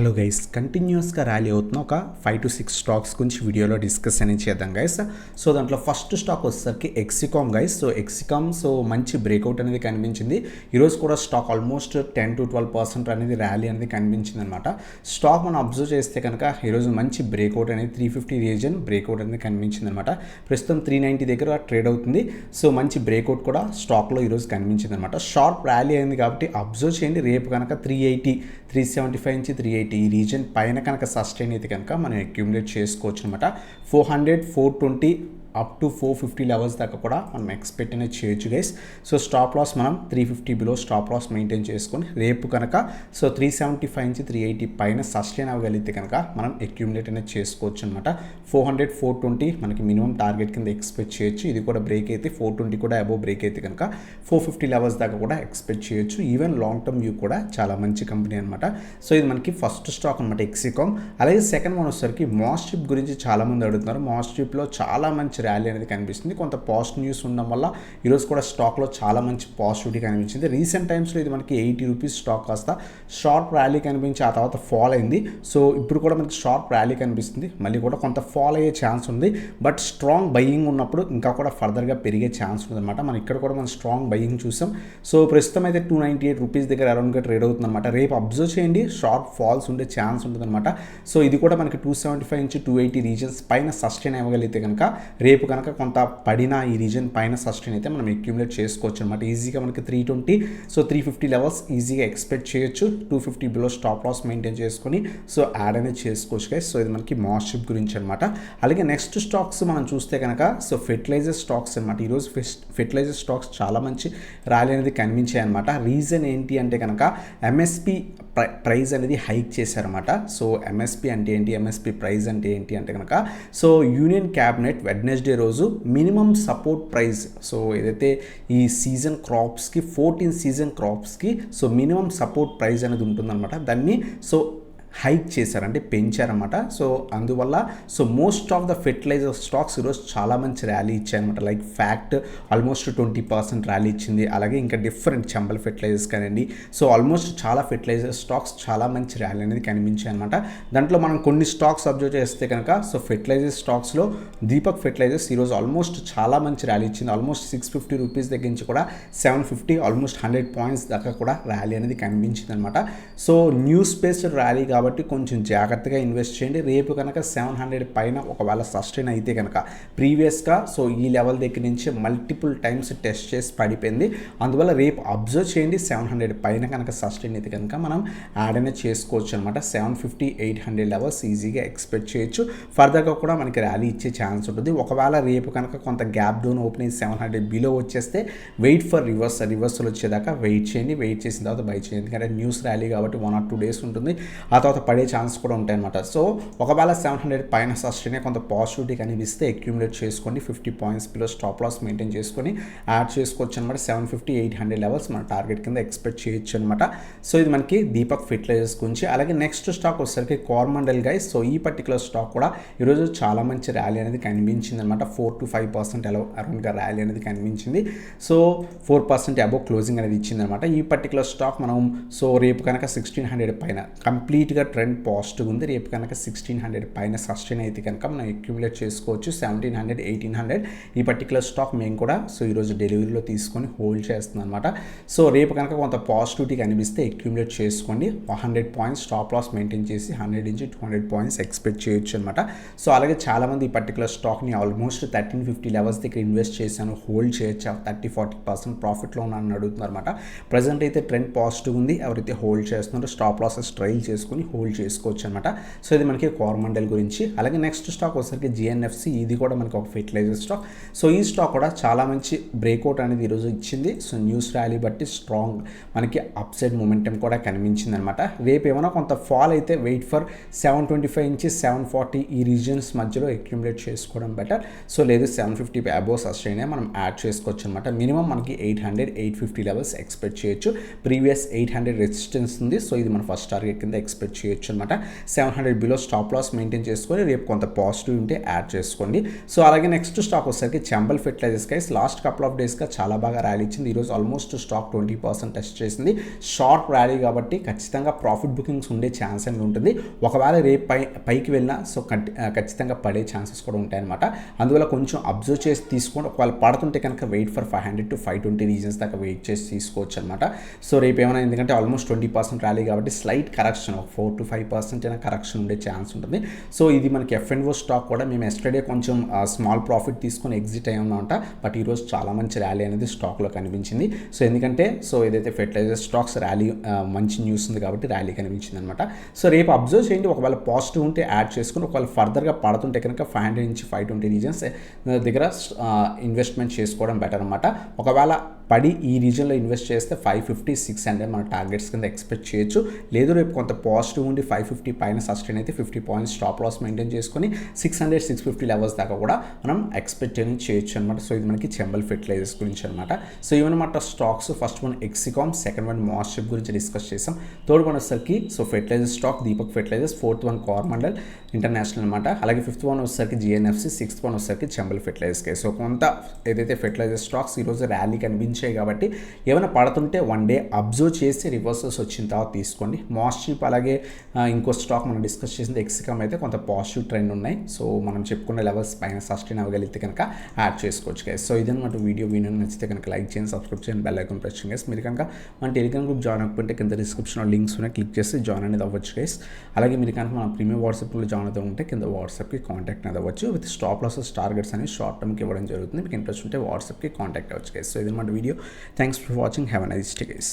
Hello guys, కంటిన్యూస్గా rally అవుతున్న ఒక 5 to 6 స్టాక్స్ గురించి వీడియోలో డిస్కస్ అనేది చేద్దాం గైస్. సో దాంట్లో ఫస్ట్ స్టాక్ వచ్చేసరికి ఎక్సికామ్ గైస్. సో ఎక్సికామ్ మంచి బ్రేక్అవుట్ అనేది కనిపించింది. ఈరోజు కూడా స్టాక్ ఆల్మోస్ట్ 10 to 12% అనేది ర్యాలీ అనేది కనిపించింది అనమాట. స్టాక్ మనం అబ్జర్వ్ చేస్తే కనుక ఈరోజు మంచి బ్రేక్అవుట్ అనేది 350 రీజన్ బ్రేక్అవుట్ అనేది కనిపించింది అనమాట. ప్రస్తుతం 390 దగ్గర ట్రేడ్ అవుతుంది. సో మంచి బ్రేక్అవుట్ కూడా స్టాక్లో ఈరోజు కనిపించింది అనమాట. షార్ప్ ర్యాలీ అయింది కాబట్టి అబ్జర్వ్ చేయండి. రేపు కనుక 380, 375 నుంచి 380 ఈ రీజన్ పైన కనుక సస్టైన్ అయితే కనుక మనం అక్యూములేట్ చేసుకోవచ్చు అనమాట. 400, 420 అప్ టు 450 లెవెల్స్ దాకా కూడా మనం ఎక్స్పెక్ట్ అనేది చేయొచ్చు గైస్. సో స్టాప్ లాస్ మనం 350 బిలో స్టాప్ లాస్ మెయింటైన్ చేసుకొని రేపు కనుక 375 నుంచి 380 పైన సస్టైన్ అవ్వగలిగితే కనుక మనం అక్యూములేట్ అనేది చేసుకోవచ్చు అనమాట. 400, 420 మనకి మినిమం టార్గెట్ కింద ఎక్స్పెక్ట్ చేయొచ్చు. ఇది కూడా బ్రేక్ అయితే 420 కూడా అబోవ్ బ్రేక్ అయితే కనుక 450 లెవెల్స్ దాకా కూడా ఎక్స్పెక్ట్ చేయొచ్చు. ఈవెన్ లాంగ్ టర్మ్ వ్యూ కూడా చాలా మంచి కంపెనీ అనమాట. సో ఇది మనకి ఫస్ట్ స్టాక్ అనమాట ఎక్సికామ్. అలాగే సెకండ్ వన్ వచ్చేసరికి మాస్ట్రిప్ గురించి చాలామంది అడుగుతున్నారు. మాస్ట్రిప్లో చాలా మంచి ర్యాలీ అనేది కనిపిస్తుంది. కొంత పాజిటివ్ న్యూస్ ఉండడం వల్ల ఈరోజు కూడా స్టాక్లో చాలా మంచి పాజిటివిటీ కనిపించింది. రీసెంట్ టైమ్స్లో ఇది మనకి 80 రూపీస్ స్టాక్ కాస్త షార్ప్ ర్యాలీ కనిపించి ఆ తర్వాత ఫాల్ అయింది. సో ఇప్పుడు కూడా మనకి షార్ప్ ర్యాలీ కనిపిస్తుంది. మళ్ళీ కూడా కొంత ఫాల్ అయ్యే ఛాన్స్ ఉంది. బట్ స్ట్రాంగ్ బయింగ్ ఉన్నప్పుడు ఇంకా కూడా ఫర్దర్గా పెరిగే ఛాన్స్ ఉందన్నమాట. మనం ఇక్కడ కూడా మనం స్ట్రాంగ్ బయింగ్ చూసాం. సో ప్రస్తుతం అయితే 298 రూపీస్ దగ్గర అరౌండ్గా ట్రేడ్ అవుతుందన్నమాట. రేపు అబ్జర్వ్ చేయండి, షార్ప్ ఫాల్స్ ఉండే ఛాన్స్ ఉంటుందన్నమాట. సో ఇది కూడా మనకి 275 నుంచి 280 రీజన్స్ పైన సస్టైన్ అవ్వగలిగితే కనుక రేపు కనుక కొంత పడిన ఈ రీజన్ పైన సస్టైన్ అయితే మనం అక్యూములేట్ చేసుకోవచ్చు అనమాట. ఈజీగా మనకి 320, సో 350 లెవెల్స్ ఈజీగా ఎక్స్పెక్ట్ చేయొచ్చు. 250 బిలో స్టాప్ లాస్ మెయింటైన్ చేసుకొని సో యాడ్ అనేది చేసుకోవచ్చు గైస్. సో ఇది మనకి మాస్ట్రిప్ గురించి అనమాట. అలాగే నెక్స్ట్ స్టాక్స్ మనం చూస్తే కనుక సో ఫెర్టిలైజర్ స్టాక్స్ అనమాట. ఈరోజు ఫెర్టిలైజర్ స్టాక్స్ చాలా మంచి ర్యాలీ అనేది కనిపించాయి అనమాట. రీజన్ ఏంటి అంటే కనుక ఎంఎస్పి ప్రైస్ అనేది హైక్ చేశారన్నమాట. సో ఎంఎస్పి అంటే ఏంటి, ఎంఎస్పి ప్రైస్ అంటే ఏంటి అంటే కనుక సో యూనియన్ క్యాబినెట్ వెడ్నెస్డే రోజు మినిమం సపోర్ట్ ప్రైస్, సో ఏదైతే ఈ సీజన్ క్రాప్స్కి 14 సీజన్ క్రాప్స్కి సో మినిమం సపోర్ట్ ప్రైస్ అనేది ఉంటుందన్నమాట. దాన్ని సో హైక్ చేశారు, అంటే పెంచారన్నమాట. సో అందువల్ల so most of the fertiliser stocks ఈరోజు చాలా మంచి ర్యాలీ ఇచ్చాయన్నమాట. లైక్ ఫ్యాక్ట్ ఆల్మోస్ట్ 20% ర్యాలీ ఇచ్చింది. అలాగే ఇంకా డిఫరెంట్ చంబల్ ఫెర్టిలైజర్స్ కానివ్వండి, సో ఆల్మోస్ట్ చాలా ఫెర్టిలైజర్ స్టాక్స్ చాలా మంచి ర్యాలీ అనేది కనిపించాయి అనమాట. దాంట్లో మనం కొన్ని స్టాక్స్ అబ్జర్వ్ చేస్తే కనుక సో ఫెర్టిలైజర్ స్టాక్స్లో దీపక్ ఫెర్టిలైజర్స్ ఈరోజు ఆల్మోస్ట్ చాలా మంచి ర్యాలీ ఇచ్చింది. ఆల్మోస్ట్ 650 రూపీస్ దగ్గర నుంచి కూడా 750, ఆల్మోస్ట్ 100 పాయింట్స్ దాకా కూడా ర్యాలీ అనేది కనిపించింది అనమాట. సో న్యూస్ బేస్డ్ ర్యాలీ కాబట్టి కొంచెం జాగ్రత్తగా ఇన్వెస్ట్ చేయండి. రేపు కనుక 700 పైన ఒకవేళ సస్టైన్ అయితే కనుక ప్రీవియస్గా సో ఈ లెవెల్ దగ్గర నుంచి మల్టిపుల్ టైమ్స్ టెస్ట్ చేసి పడిపోయింది. అందువల్ల రేపు అబ్జర్వ్ చేయండి, 700 పైన కనుక సస్టైన్ అయితే కనుక మనం యాడ్ అనేది చేసుకోవచ్చు అనమాట. 750, 800 లెవెల్స్ ఈజీగా ఎక్స్పెక్ట్ చేయొచ్చు. ఫర్దర్గా కూడా మనకి ర్యాలీ ఇచ్చే ఛాన్స్ ఉంటుంది. ఒకవేళ రేపు కనుక కొంత గ్యాప్ డౌన్ ఓపెన్ అయ్యి 700 బిలో వచ్చేస్తే వెయిట్ ఫర్ రివర్సల్ వచ్చేదాకా వెయిట్ చేయండి. వెయిట్ చేసిన తర్వాత బై చేయండి. ఎందుకంటే న్యూస్ ర్యాలీ కాబట్టి 1 or 2 డేస్ ఉంటుంది. ఆ తర్వాత పడే ఛాన్స్ కూడా ఉంటాయి అనమాట. సో ఒకవేళ 700 పైన సస్టైన్ కొంత పాజిటివిటీ కనిపిస్తే అక్యూములేట్ చేసుకోండి. 50 points below stop loss maintain చేసుకొని యాడ్ చేసుకోవచ్చు అనమాట. 750, 800 లెవెల్స్ మన టార్గెట్ కింద ఎక్స్పెక్ట్ చేయొచ్చు అనమాట. సో ఇది మనకి దీపక్ ఫెర్టిలైజర్స్ గురించి. అలాగే నెక్స్ట్ స్టాక్ వచ్చేసరికి కోరమండల్ గైస్. సో ఈ పర్టికులర్ స్టాక్ కూడా ఈరోజు చాలా మంచి ర్యాలీ అనేది కనిపించింది అనమాట. 4 to 5% అరౌండ్గా ర్యాలీ అనేది కనిపించింది. సో 4% అబోవ్ క్లోజింగ్ అనేది ఇచ్చింది అనమాట. ఈ పర్టికులర్ స్టాక్ మనం సో రేపు కనుక 1600 పైన కంప్లీట్గా ట్రెండ్ పాజిటివ్ ఉంది. రేపు కనుక 1600 పైన సస్టైన్ అయితే కనుక మనం అక్యూములేట్ చేసుకోవచ్చు. 1700, 1800 ఈ పర్టికులర్ స్టాక్ మేము కూడా సో ఈరోజు డెలివరీలో తీసుకొని హోల్డ్ చేస్తున్నాం అనమాట. సో రేపు కనుక కొంత పాజిటివిటీ కనిపిస్తే అక్యూములేట్ చేసుకోండి. 100 పాయింట్స్ స్టాప్ లాస్ మెయింటైన్ చేసి 100 నుంచి 200 పాయింట్స్ ఎక్స్పెక్ట్ చేయొచ్చు అనమాట. సో అలాగే చాలామంది ఈ పర్టికులర్ స్టాక్ని ఆల్మోస్ట్ 1350 లెవెల్స్ దగ్గర ఇన్వెస్ట్ చేశాను, హోల్డ్ చేయొచ్చు, 30-40% ప్రాఫిట్లో ఉన్నానని అడుగుతున్నారు అనమాట. ప్రజెంట్ అయితే ట్రెండ్ పాజిటివ్ ఉంది. ఎవరైతే హోల్డ్ చేస్తున్నారో స్టాప్ లాసెస్ ట్రైల్ చేసుకుని హోల్డ్ చేసుకోవచ్చు అనమాట. సో ఇది మనకి కోరమండల్ గురించి. అలాగే నెక్స్ట్ స్టాక్ వచ్చేసరికి జిఎన్ఎఫ్సి. ఇది కూడా మనకి ఒక ఫెర్టిలైజర్ స్టాక్. సో ఈ స్టాక్ కూడా చాలా మంచి బ్రేక్అవుట్ అనేది ఈరోజు ఇచ్చింది. సో న్యూస్ ర్యాలీ బట్టి స్ట్రాంగ్ మనకి అప్ సైడ్ మూమెంటం కూడా కనిపించింది అనమాట. రేపు ఏమైనా కొంత ఫాల్ అయితే వెయిట్ ఫర్ 725 నుంచి 740 ఈ రీజన్స్ మధ్యలో అక్యూములేట్ చేసుకోవడం బెటర్. సో లేదు 750 అబోవ్ సస్టైన్ మనం యాడ్ చేసుకోవచ్చు అనమాట. మినిమం మనకి 800, 850 లెవెల్స్ ఎక్స్పెక్ట్ చేయొచ్చు. ప్రీవియస్ 800 రెసిస్టెన్స్ ఉంది. సో ఇది మన ఫస్ట్ టార్గెట్ కింద ఎక్స్పెక్ట్ చేయొచ్చు అనమాట. 700 బిలో స్టాప్ లాస్ మెయింటైన్ చేసుకొని రేపు కొంత పాజిటివ్ ఉంటే యాడ్ చేసుకోండి. సో అలాగే నెక్స్ట్ స్టాక్ వచ్చేసరికి Chambal fertilisers guys. Last couple of డేస్గా చాలా బాగా ర్యాలీ ఇచ్చింది. ఈరోజు ఆల్మోస్ట్ స్టాక్ 20% టెస్ట్ చేసింది. షార్ట్ ర్యాలీ కాబట్టి ఖచ్చితంగా ప్రాఫిట్ బుకింగ్స్ ఉండే ఛాన్స్ అనేది ఉంటుంది. ఒకవేళ రేపు పైకి వెళ్ళినా సో ఖచ్చితంగా పడే ఛాన్సెస్ కూడా ఉంటాయన్నమాట. అందువల్ల కొంచెం అబ్జర్వ్ చేసి తీసుకోండి. ఒకవేళ పడుతుంటే కనుక వెయిట్ ఫర్ 500 to 520 రీజన్స్ దాకా వెయిట్ చేసి తీసుకోవచ్చు అనమాట. సో రేపు ఏమైనా ఎందుకంటే ఆల్మోస్ట్ 20% ర్యాలీ కాబట్టి స్లైట్ కరెక్షన్, ఒక 4 to 5% అయినా కరెక్షన్ ఉండే ఛాన్స్ ఉంటుంది. సో ఇది మనకి F&O స్టాక్ కూడా మేము ఎస్టర్డే కొంచెం స్మాల్ ప్రాఫిట్ తీసుకొని ఎగ్జిట్ అయ్యామన్నమాట. బట్ ఈరోజు చాలా మంచి ర్యాలీ అనేది స్టాక్లో కనిపించింది. సో ఎందుకంటే సో ఏదైతే ఫెర్టిలైజర్ స్టాక్స్ ర్యాలీ మంచి న్యూస్ ఉంది కాబట్టి ర్యాలీ కనిపించింది అనమాట. సో రేపు అబ్జర్వ్ చేయండి. ఒకవేళ పాజిటివ్ ఉంటే యాడ్ చేసుకుని ఒకవేళ ఫర్దర్గా పడుతుంటే కనుక 500 నుంచి 520 రీజన్స్ దగ్గర ఇన్వెస్ట్మెంట్ చేసుకోవడం బెటర్ అనమాట. ఒకవేళ పడి ఈ రీజన్లో ఇన్వెస్ట్ చేస్తే 550, 600 మన టార్గెట్స్ కింద ఎక్స్పెక్ట్ చేయొచ్చు. లేదు రేపు కొంత పాజిటివ్ ఉండి 550 పైన సస్టైన్ అయితే 50 పాయింట్స్ స్టాప్ లాస్ మెయింటైన్ చేసుకొని 600, 650 లెవెల్స్ దాకా కూడా మనం ఎక్స్పెక్ట్ అనేది చేయొచ్చు అనమాట. సో ఇది మనకి చంబల్ ఫెర్టిలైజర్స్ గురించి అనమాట. సో ఇవన్నమాట stocks. First one Exicom, second one మాస్షిప్ గురించి డిస్కస్ చేసాం. థర్డ్ వన్ వచ్చేసరికి so fertiliser stock Deepak fertilisers, fourth one Coromandel international అనమాట. అలాగే ఫిఫ్త్ వన్ వచ్చేసరికి GNFC, సిక్స్త్ వన్ వచ్చేసరికి చంబల్ ఫెర్టిలైజర్స్ కేసు. సో కొంత ఏదైతే ఫెర్టిలైజర్ స్టాక్స్ ఈరోజు ర్యాలీ కనిపించాయి కాబట్టి ఏమైనా పడుతుంటే వన్ డే అబ్జర్వ్ చేసి రివర్సల్స్ వచ్చిన తర్వాత తీసుకోండి. మాస్షిప్ అలాగే ఇంకో స్టాక్ మనం డిస్కస్ చేసింది ఎక్సికామ్ అయితే కొంత పాజిటివ్ ట్రెండ్ ఉన్నాయి. సో మనం చెప్పుకున్న లెవెల్స్ పైన సస్టైన్ అవ్వగలిగితే కనుక యాడ్ చేసుకోవచ్చు గైస్. సో ఇదన్నమాట వీడియో నచ్చితే కనుక లైక్ చేయండి, సబ్స్క్రైబ్ చేయండి, బెల్ ఐకాన్ ప్రెస్ చేయండి గైస్. మీరు కనుక మన టెలిగ్రామ్ గ్రూప్ జాయిన్ అవ్వకపోతే కింద డిస్క్రిప్షన్లో లింక్స్ ఉన్నాయి, క్లిక్ చేసి జాయిన్ అనేది అవ్వచ్చు గైస్. అలాగే మీరు కనుక మన ప్రీమియం వాట్సాప్లో జాయిన్ అవుతూ ఉంటే కింద వాట్సాప్కి కాంటాక్ట్ అనేది అవ్వచ్చు. విత్ స్టాప్ లాసెస్ టార్గెట్స్ అనేది షార్ట్ టర్మ్కి ఇవ్వడం జరుగుతుంది. మీకు ఇంట్రెస్ట్ ఉంటే వాట్సాప్కి కాంటాక్ట్ అవ్వచ్చు గైస్. సో ఇదన్నమాట video. Thanks for watching. Have a nice day guys.